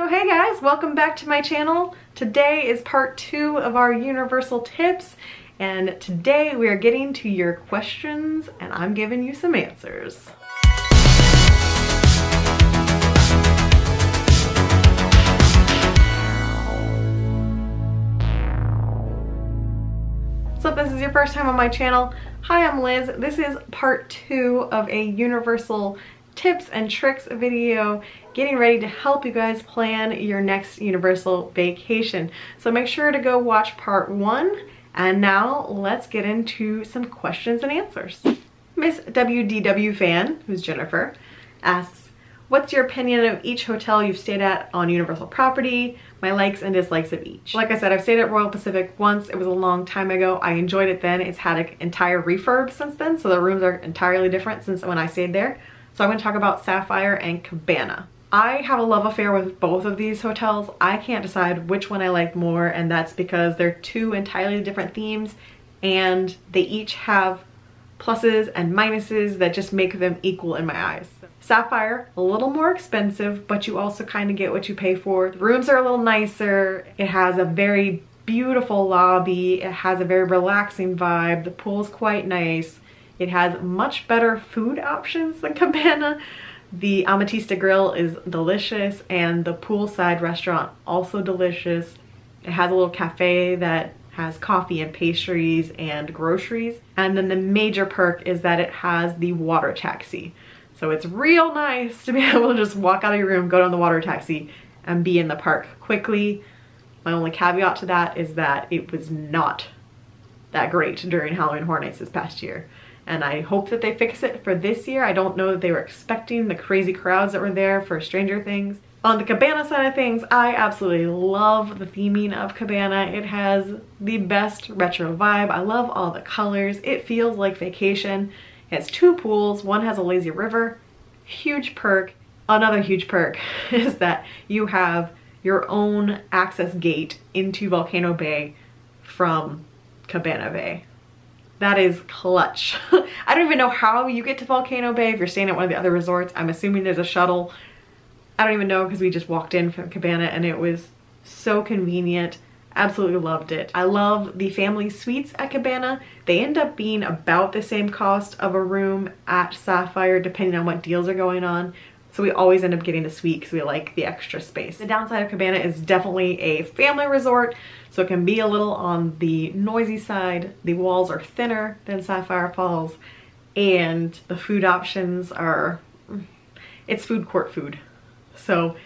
So hey guys, welcome back to my channel. Today is part 2 of our Universal tips, and today we are getting to your questions and I'm giving you some answers. So if this is your first time on my channel, hi, I'm Liz. This is part 2 of a Universal tips and tricks video, getting ready to help you guys plan your next Universal vacation. So make sure to go watch part 1, and now let's get into some questions and answers. Miss WDW fan, who's Jennifer, asks, what's your opinion of each hotel you've stayed at on Universal property? My likes and dislikes of each. Like I said, I've stayed at Royal Pacific once. It was a long time ago. I enjoyed it then. It's had an entire refurb since then, so the rooms are entirely different since when I stayed there. So I'm going to talk about Sapphire and Cabana. I have a love affair with both of these hotels. I can't decide which one I like more, and that's because they're two entirely different themes and they each have pluses and minuses that just make them equal in my eyes. Sapphire, a little more expensive, but you also kind of get what you pay for. The rooms are a little nicer. It has a very beautiful lobby. It has a very relaxing vibe. The pool's quite nice. It has much better food options than Cabana. The Amatista Grill is delicious, and the poolside restaurant also delicious. It has a little cafe that has coffee and pastries and groceries. And then the major perk is that it has the water taxi. So it's real nice to be able to just walk out of your room, go down the water taxi, and be in the park quickly. My only caveat to that is that it was not that great during Halloween Horror Nights this past year. And I hope that they fix it for this year. I don't know that they were expecting the crazy crowds that were there for Stranger Things. On the Cabana side of things, I absolutely love the theming of Cabana. It has the best retro vibe. I love all the colors. It feels like vacation. It has 2 pools. One has a lazy river. Huge perk. Another huge perk is that you have your own access gate into Volcano Bay from Cabana Bay. That is clutch. I don't even know how you get to Volcano Bay if you're staying at one of the other resorts. I'm assuming there's a shuttle. I don't even know because we just walked in from Cabana and it was so convenient. Absolutely loved it. I love the family suites at Cabana. They end up being about the same cost of a room at Sapphire depending on what deals are going on. So we always end up getting the suite because we like the extra space. The downside of Cabana is definitely a family resort, so it can be a little on the noisy side. The walls are thinner than Sapphire Falls, and the food options are, it's food court food. So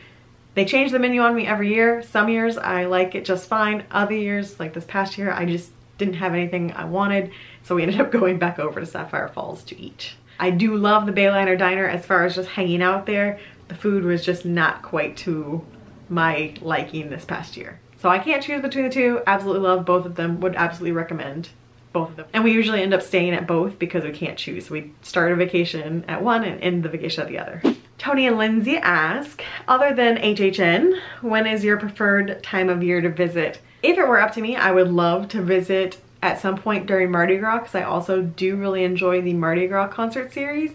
they change the menu on me every year. Some years I like it just fine. Other years, like this past year, I just didn't have anything I wanted, so we ended up going back over to Sapphire Falls to eat. I do love the Bayliner Diner as far as just hanging out there. The food was just not quite to my liking this past year. So I can't choose between the two. Absolutely love both of them. Would absolutely recommend both of them. And we usually end up staying at both because we can't choose. We start a vacation at one and end the vacation at the other. Tony and Lindsay ask, other than HHN, when is your preferred time of year to visit? If it were up to me, I would love to visit at some point during Mardi Gras, because I also do really enjoy the Mardi Gras concert series.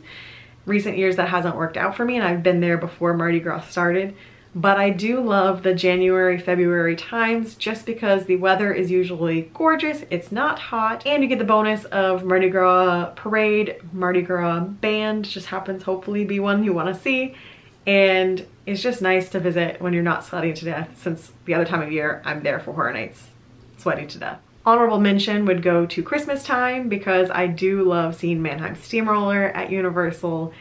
Recent years that hasn't worked out for me, and I've been there before Mardi Gras started. But I do love the January, February times just because the weather is usually gorgeous, it's not hot, and you get the bonus of Mardi Gras parade, Mardi Gras band, just happens hopefully be one you want to see. And it's just nice to visit when you're not sweating to death, since the other time of year I'm there for Horror Nights sweating to death. Honorable mention would go to Christmas time because I do love seeing Mannheim Steamroller at Universal,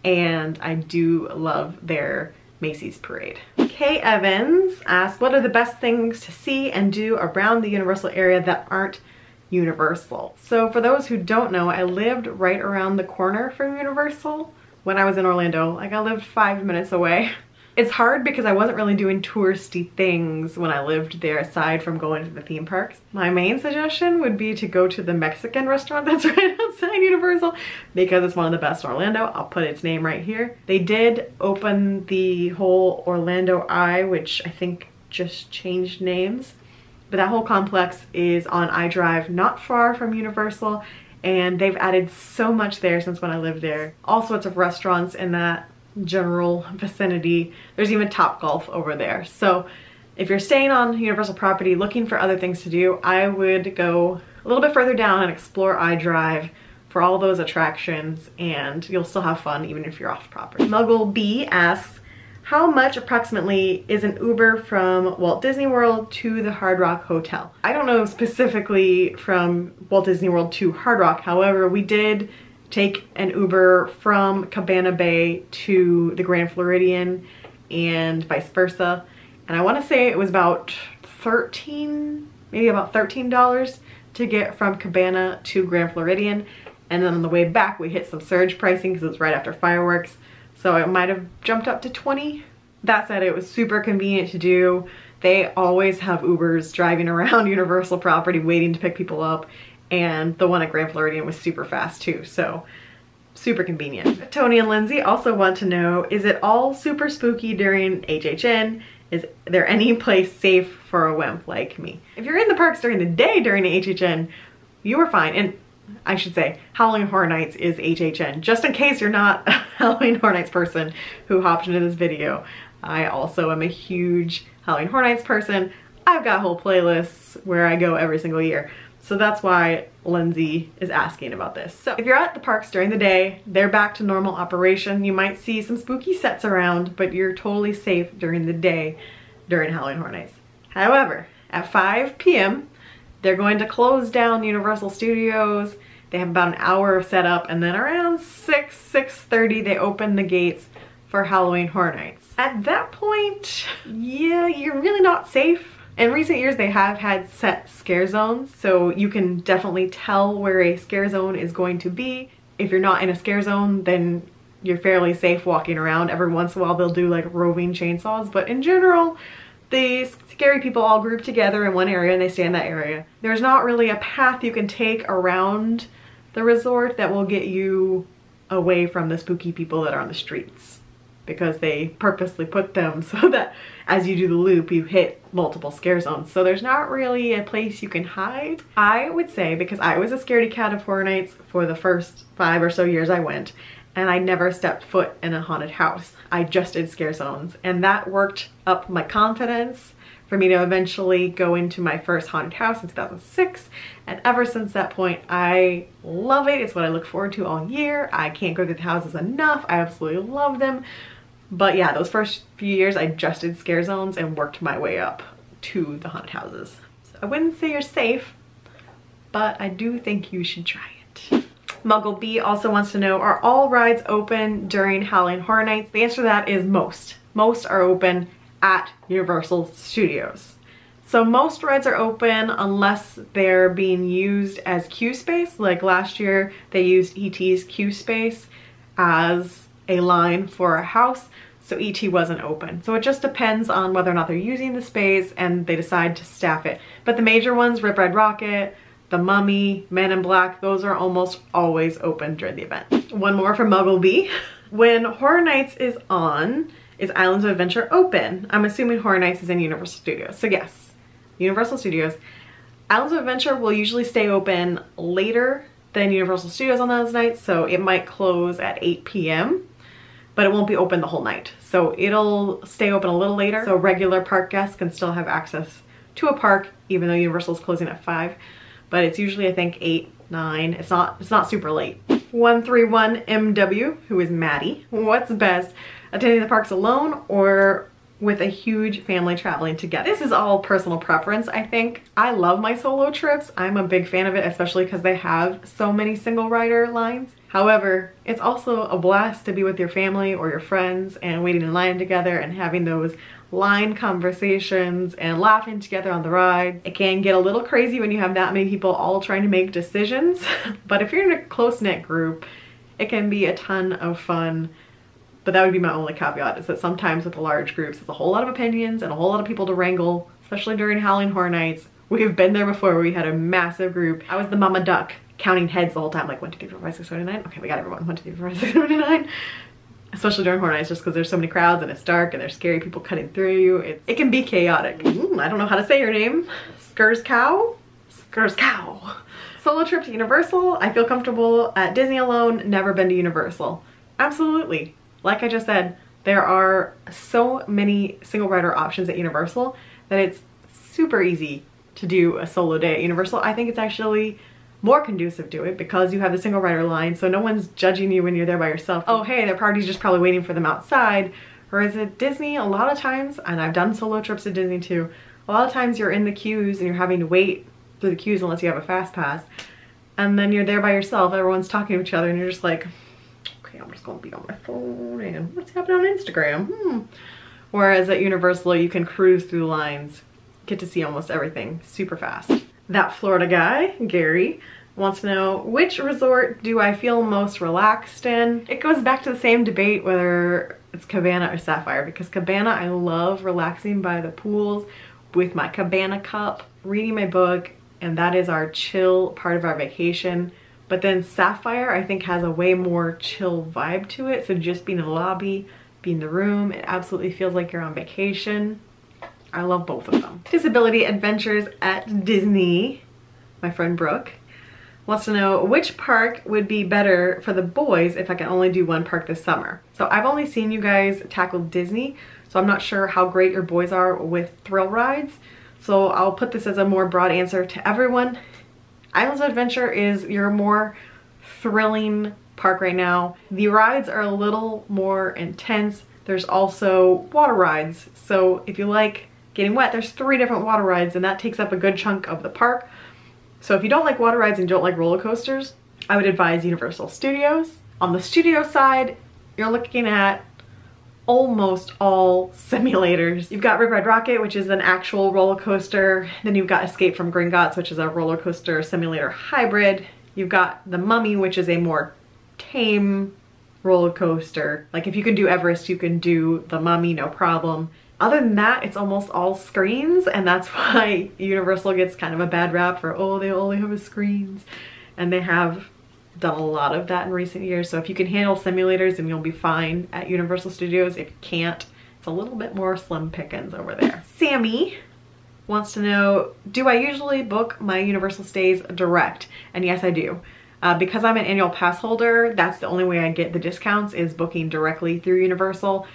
and I do love their Macy's parade. Kay Evans asked, what are the best things to see and do around the Universal area that aren't Universal? So for those who don't know, I lived right around the corner from Universal when I was in Orlando. Like, I lived 5 minutes away. It's hard because I wasn't really doing touristy things when I lived there aside from going to the theme parks. My main suggestion would be to go to the Mexican restaurant that's right outside Universal because it's one of the best in Orlando. I'll put its name right here. They did open the whole Orlando Eye, which I think just changed names. But that whole complex is on iDrive, not far from Universal, and they've added so much there since when I lived there. All sorts of restaurants in that general vicinity. There's even Topgolf over there. So if you're staying on Universal property looking for other things to do, I would go a little bit further down and explore iDrive for all those attractions, and you'll still have fun even if you're off property. Muggle B asks, how much approximately is an Uber from Walt Disney World to the Hard Rock Hotel? I don't know specifically from Walt Disney World to Hard Rock. However, we did take an Uber from Cabana Bay to the Grand Floridian and vice versa. And I want to say it was about maybe about $13 to get from Cabana to Grand Floridian. And then on the way back, we hit some surge pricing because it was right after fireworks. So it might have jumped up to 20. That said, it was super convenient to do. They always have Ubers driving around Universal property waiting to pick people up. And the one at Grand Floridian was super fast too. So super convenient. Tony and Lindsay also want to know, is it all super spooky during HHN? Is there any place safe for a wimp like me? If you're in the parks during the day during HHN, you are fine. And I should say, Halloween Horror Nights is HHN. Just in case you're not a Halloween Horror Nights person who hopped into this video, I also am a huge Halloween Horror Nights person. I've got whole playlists where I go every single year. So that's why Lindsay is asking about this. So if you're at the parks during the day, they're back to normal operation. You might see some spooky sets around, but you're totally safe during the day during Halloween Horror Nights. However, at 5 p.m., they're going to close down Universal Studios. They have about an hour of setup, and then around 6:30, they open the gates for Halloween Horror Nights. At that point, yeah, you're really not safe. In recent years, they have had set scare zones, so you can definitely tell where a scare zone is going to be. If you're not in a scare zone, then you're fairly safe walking around. Every once in a while, they'll do like roving chainsaws, but in general, the scary people all group together in one area and they stay in that area. There's not really a path you can take around the resort that will get you away from the spooky people that are on the streets, because they purposely put them so that as you do the loop, you hit multiple scare zones. So there's not really a place you can hide. I would say, because I was a scaredy cat of Horror Nights for the first 5 or so years I went, and I never stepped foot in a haunted house. I just did scare zones, and that worked up my confidence for me to eventually go into my first haunted house in 2006. And ever since that point, I love it. It's what I look forward to all year. I can't go through the houses enough. I absolutely love them. But yeah, those first few years, I just did scare zones and worked my way up to the haunted houses. So I wouldn't say you're safe, but I do think you should try it. Muggle B also wants to know, are all rides open during Halloween Horror Nights? The answer to that is most. Most are open at Universal Studios. So most rides are open unless they're being used as queue space. Like last year, they used E.T.'s queue space as a line for a house, so E.T. wasn't open. So it just depends on whether or not they're using the space and they decide to staff it. But the major ones, Rip Ride Rockit, The Mummy, Men in Black, those are almost always open during the event. One more from Muggle B. When Horror Nights is on, is Islands of Adventure open? I'm assuming Horror Nights is in Universal Studios. So yes, Universal Studios. Islands of Adventure will usually stay open later than Universal Studios on those nights, so it might close at 8 p.m. but it won't be open the whole night. So it'll stay open a little later, so regular park guests can still have access to a park even though Universal's closing at 5. But it's usually, I think, 8, 9. It's not super late. 131MW, who is Maddie. What's best, attending the parks alone or with a huge family traveling together? This is all personal preference, I think. I love my solo trips. I'm a big fan of it, especially because they have so many single rider lines. However, it's also a blast to be with your family or your friends and waiting in line together and having those line conversations and laughing together on the rides. It can get a little crazy when you have that many people all trying to make decisions, but if you're in a close-knit group, it can be a ton of fun. But that would be my only caveat, is that sometimes with the large groups, it's a whole lot of opinions and a whole lot of people to wrangle, especially during Halloween Horror Nights. We've been there before where we had a massive group. I was the mama duck counting heads the whole time, like 1, 2, 3, 4, 5, 6, 7, 8, 9. Okay, we got everyone. 1, 2, 3, 4, 5, 6, 7, 8, 9. Especially during Horror Nights, just because there's so many crowds and it's dark and there's scary people cutting through you. It can be chaotic. I don't know how to say your name. Skurzcow? Skurzcow. Solo trip to Universal. I feel comfortable at Disney alone, never been to Universal. Absolutely. Like I just said, there are so many single rider options at Universal that it's super easy to do a solo day at Universal. I think it's actually more conducive to it because you have the single rider line, so no one's judging you when you're there by yourself. Oh hey, their party's just probably waiting for them outside. Whereas at Disney, a lot of times, and I've done solo trips to Disney too, a lot of times you're in the queues and you're having to wait through the queues unless you have a fast pass. And then you're there by yourself, everyone's talking to each other and you're just like, okay, I'm just gonna be on my phone and what's happening on Instagram? Whereas at Universal, you can cruise through the lines, get to see almost everything super fast. That Florida guy, Gary, wants to know, which resort do I feel most relaxed in? It goes back to the same debate whether it's Cabana or Sapphire, because Cabana, I love relaxing by the pools with my Cabana cup, reading my book, and that is our chill part of our vacation. But then Sapphire, I think, has a way more chill vibe to it. So just being in the lobby, being in the room, it absolutely feels like you're on vacation. I love both of them. Disability Adventures at Disney, my friend Brooke, wants to know which park would be better for the boys if I can only do one park this summer. So I've only seen you guys tackle Disney, so I'm not sure how great your boys are with thrill rides. So I'll put this as a more broad answer to everyone. Islands of Adventure is your more thrilling park right now. The rides are a little more intense. There's also water rides. So if you like getting wet, there's 3 different water rides and that takes up a good chunk of the park. So if you don't like water rides and don't like roller coasters, I would advise Universal Studios. On the studio side, you're looking at almost all simulators. You've got Rip Ride Rockit, which is an actual roller coaster. Then you've got Escape from Gringotts, which is a roller coaster simulator hybrid. You've got The Mummy, which is a more tame roller coaster. Like if you can do Everest, you can do The Mummy, no problem. Other than that, it's almost all screens, and that's why Universal gets kind of a bad rap for, oh, they only have screens. And they have done a lot of that in recent years. So if you can handle simulators, then you'll be fine at Universal Studios. If you can't, it's a little bit more slim pickings over there. Sammy wants to know, do I usually book my Universal stays direct? And yes, I do. Because I'm an annual pass holder, that's the only way I get the discounts, is booking directly through Universal.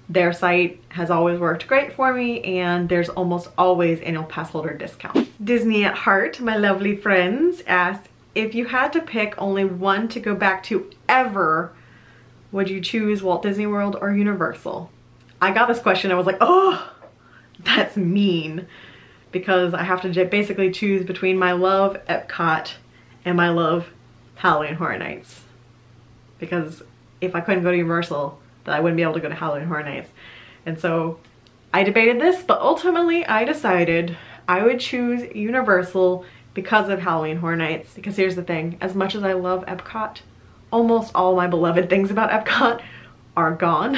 Their site has always worked great for me, and there's almost always annual pass holder discounts. Disney at Heart, my lovely friends, asked, if you had to pick only one to go back to ever, would you choose Walt Disney World or Universal? I got this question, I was like, oh, that's mean. Because I have to basically choose between my love Epcot and my love Halloween Horror Nights. Because if I couldn't go to Universal, that I wouldn't be able to go to Halloween Horror Nights. And so I debated this, but ultimately I decided I would choose Universal because of Halloween Horror Nights. Because here's the thing, as much as I love Epcot, almost all my beloved things about Epcot are gone.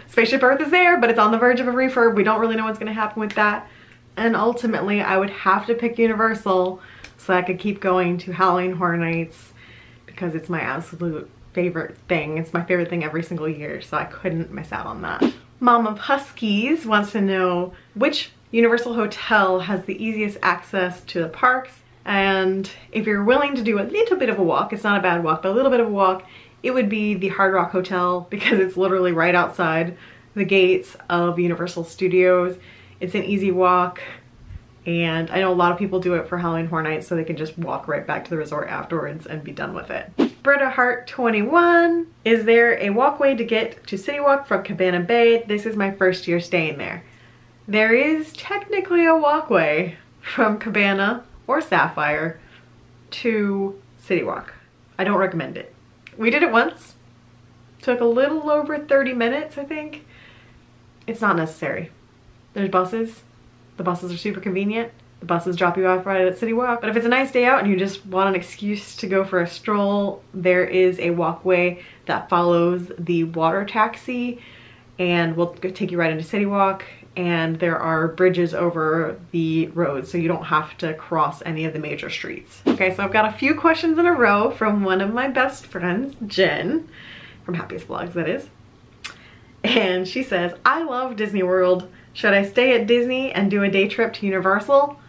Spaceship Earth is there, but it's on the verge of a refurb. We don't really know what's gonna happen with that. And ultimately I would have to pick Universal so I could keep going to Halloween Horror Nights because it's my absolute favorite thing. It's my favorite thing every single year, so I couldn't miss out on that. Mom of Huskies wants to know which Universal hotel has the easiest access to the parks, and if you're willing to do a little bit of a walk, it's not a bad walk, but a little bit of a walk, it would be the Hard Rock Hotel because it's literally right outside the gates of Universal Studios. It's an easy walk, and I know a lot of people do it for Halloween Horror Nights so they can just walk right back to the resort afterwards and be done with it. Britta Hart 21, is there a walkway to get to City Walk from Cabana Bay? This is my first year staying there. There is technically a walkway from Cabana or Sapphire to City Walk. I don't recommend it. We did it once. Took a little over 30 minutes, I think. It's not necessary. There's buses. The buses are super convenient. The buses drop you off right at City Walk. But if it's a nice day out and you just want an excuse to go for a stroll, there is a walkway that follows the water taxi and will take you right into City Walk. And there are bridges over the road, so you don't have to cross any of the major streets. Okay, so I've got a few questions in a row from one of my best friends, Jen, from Happiest Vlogs, that is. And she says, I love Disney World. Should I stay at Disney and do a day trip to Universal?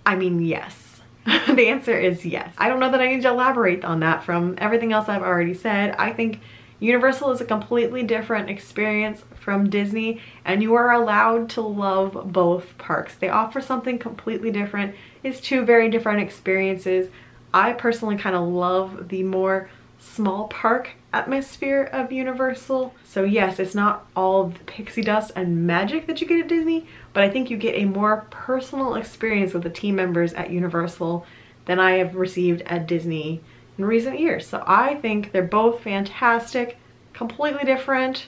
I mean, yes. The answer is yes. I don't know that I need to elaborate on that from everything else I've already said. I think Universal is a completely different experience from Disney, and you are allowed to love both parks. They offer something completely different. It's two very different experiences. I personally kind of love the more small park atmosphere of Universal. So yes, it's not all the pixie dust and magic that you get at Disney, but I think you get a more personal experience with the team members at Universal than I have received at Disney in recent years. So I think they're both fantastic, completely different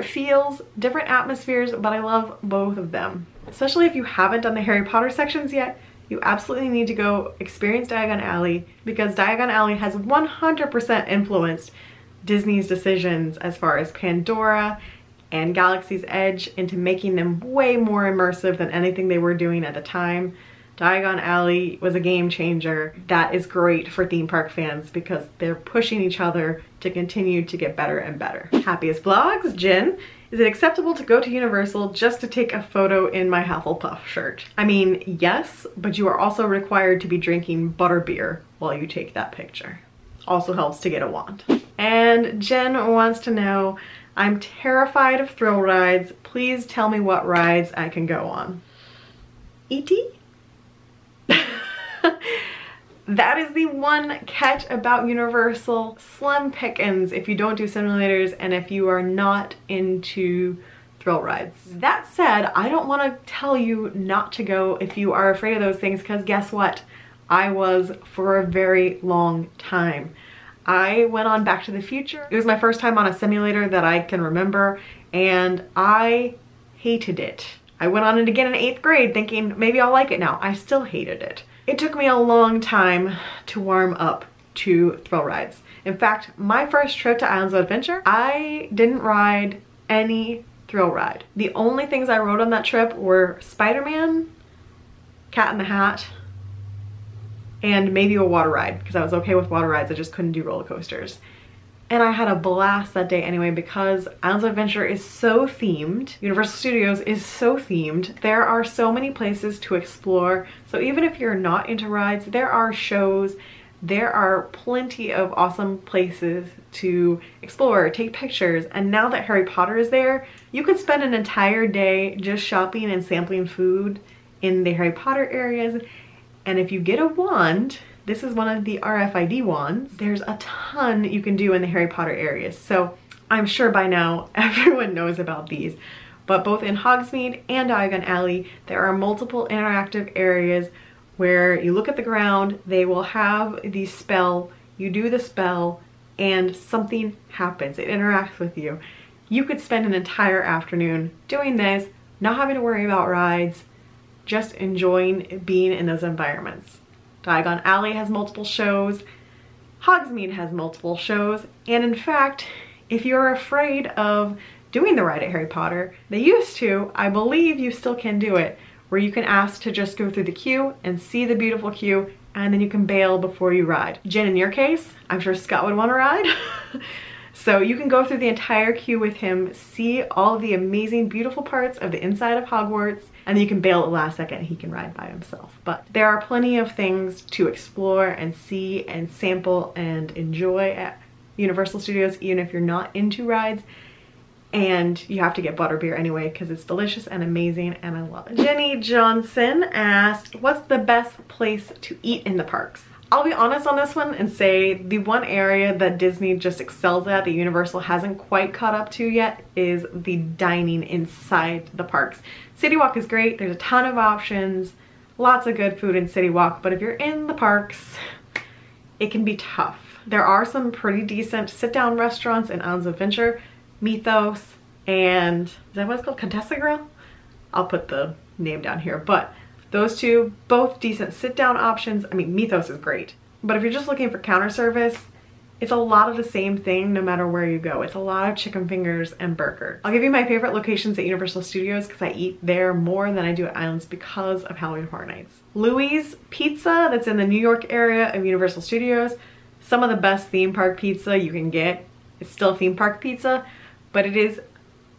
feels, different atmospheres, but I love both of them. Especially if you haven't done the Harry Potter sections yet, you absolutely need to go experience Diagon Alley, because Diagon Alley has 100% influenced Disney's decisions as far as Pandora and Galaxy's Edge into making them way more immersive than anything they were doing at the time. Diagon Alley was a game changer that is great for theme park fans because they're pushing each other to continue to get better and better. Happiest Vlogs, Jen. Is it acceptable to go to Universal just to take a photo in my Hufflepuff shirt? I mean, yes, but you are also required to be drinking butterbeer while you take that picture. Also helps to get a wand. And Jen wants to know, I'm terrified of thrill rides. Please tell me what rides I can go on. E.T.? That is the one catch about Universal. Slim pickings if you don't do simulators and if you are not into thrill rides. That said, I don't want to tell you not to go if you are afraid of those things, because guess what? I was for a very long time. I went on Back to the Future. It was my first time on a simulator that I can remember, and I hated it. I went on it again in 8th grade thinking maybe I'll like it now. I still hated it. It took me a long time to warm up to thrill rides. In fact, my first trip to Islands of Adventure, I didn't ride any thrill ride. The only things I rode on that trip were Spider-Man, Cat in the Hat, and maybe a water ride, because I was okay with water rides. I just couldn't do roller coasters. And I had a blast that day anyway, because Islands of Adventure is so themed. Universal Studios is so themed. There are so many places to explore. So even if you're not into rides, there are shows, there are plenty of awesome places to explore, take pictures. And now that Harry Potter is there, you could spend an entire day just shopping and sampling food in the Harry Potter areas. And if you get a wand, this is one of the RFID wands, there's a ton you can do in the Harry Potter areas. So I'm sure by now everyone knows about these. But both in Hogsmeade and Diagon Alley, there are multiple interactive areas where you look at the ground, they will have the spell, you do the spell, and something happens. It interacts with you. You could spend an entire afternoon doing this, not having to worry about rides, just enjoying being in those environments. Diagon Alley has multiple shows, Hogsmeade has multiple shows, and in fact, if you're afraid of doing the ride at Harry Potter, they used to, I believe you still can do it, where you can ask to just go through the queue and see the beautiful queue, and then you can bail before you ride. Jen, in your case, I'm sure Scott would want to ride. So you can go through the entire queue with him, see all of the amazing, beautiful parts of the inside of Hogwarts, and then you can bail at the last second and he can ride by himself. But there are plenty of things to explore and see and sample and enjoy at Universal Studios, even if you're not into rides. And you have to get butterbeer anyway because it's delicious and amazing and I love it. Jenny Johnson asked, what's the best place to eat in the parks? I'll be honest on this one and say the one area that Disney just excels at that Universal hasn't quite caught up to yet is the dining inside the parks. City Walk is great. There's a ton of options, lots of good food in City Walk, but if you're in the parks, it can be tough. There are some pretty decent sit-down restaurants in Islands of Adventure, Mythos, and is that what it's called? Contessa Grill? I'll put the name down here, but those two, both decent sit-down options. I mean, Mythos is great. But if you're just looking for counter service, it's a lot of the same thing no matter where you go. It's a lot of chicken fingers and burgers. I'll give you my favorite locations at Universal Studios because I eat there more than I do at Islands because of Halloween Horror Nights. Louis Pizza, that's in the New York area of Universal Studios. Some of the best theme park pizza you can get. It's still theme park pizza, but it is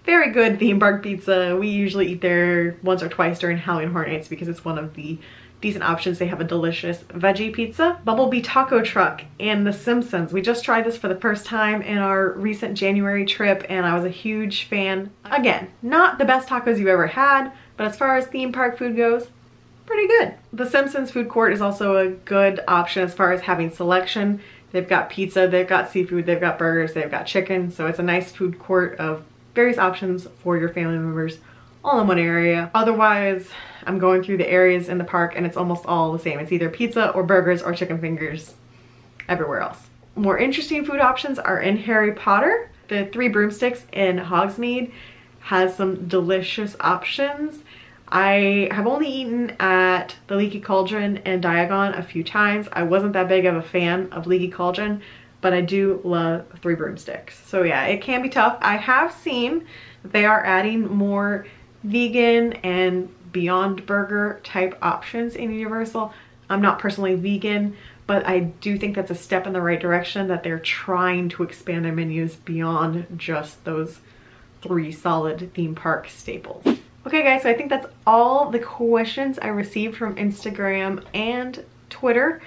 very good theme park pizza. We usually eat there once or twice during Halloween Horror Nights because it's one of the decent options. They have a delicious veggie pizza, Bumblebee Taco Truck, and The Simpsons. We just tried this for the first time in our recent January trip, and I was a huge fan. Again, not the best tacos you've ever had, but as far as theme park food goes, pretty good. The Simpsons food court is also a good option as far as having selection. They've got pizza, they've got seafood, they've got burgers, they've got chicken, so it's a nice food court of various options for your family members all in one area. Otherwise, I'm going through the areas in the park and it's almost all the same. It's either pizza or burgers or chicken fingers everywhere else. More interesting food options are in Harry Potter. The Three Broomsticks in Hogsmeade has some delicious options. I have only eaten at the Leaky Cauldron and Diagon a few times. I wasn't that big of a fan of Leaky Cauldron, but I do love Three Broomsticks. So yeah, it can be tough. I have seen that they are adding more vegan and Beyond Burger type options in Universal. I'm not personally vegan, but I do think that's a step in the right direction, that they're trying to expand their menus beyond just those 3 solid theme park staples. Okay guys, so I think that's all the questions I received from Instagram and Twitter.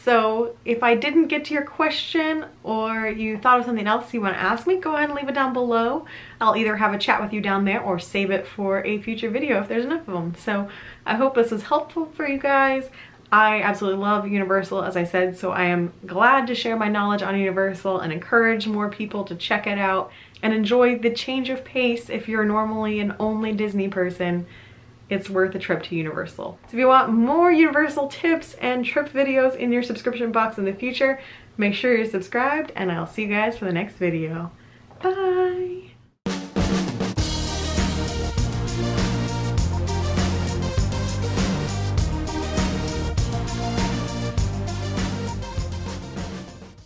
So if I didn't get to your question or you thought of something else you want to ask me, go ahead and leave it down below. I'll either have a chat with you down there or save it for a future video if there's enough of them. So I hope this was helpful for you guys. I absolutely love Universal, as I said, so I am glad to share my knowledge on Universal and encourage more people to check it out and enjoy the change of pace. If you're normally an only Disney person, it's worth a trip to Universal. So if you want more Universal tips and trip videos in your subscription box in the future, make sure you're subscribed, and I'll see you guys for the next video. Bye!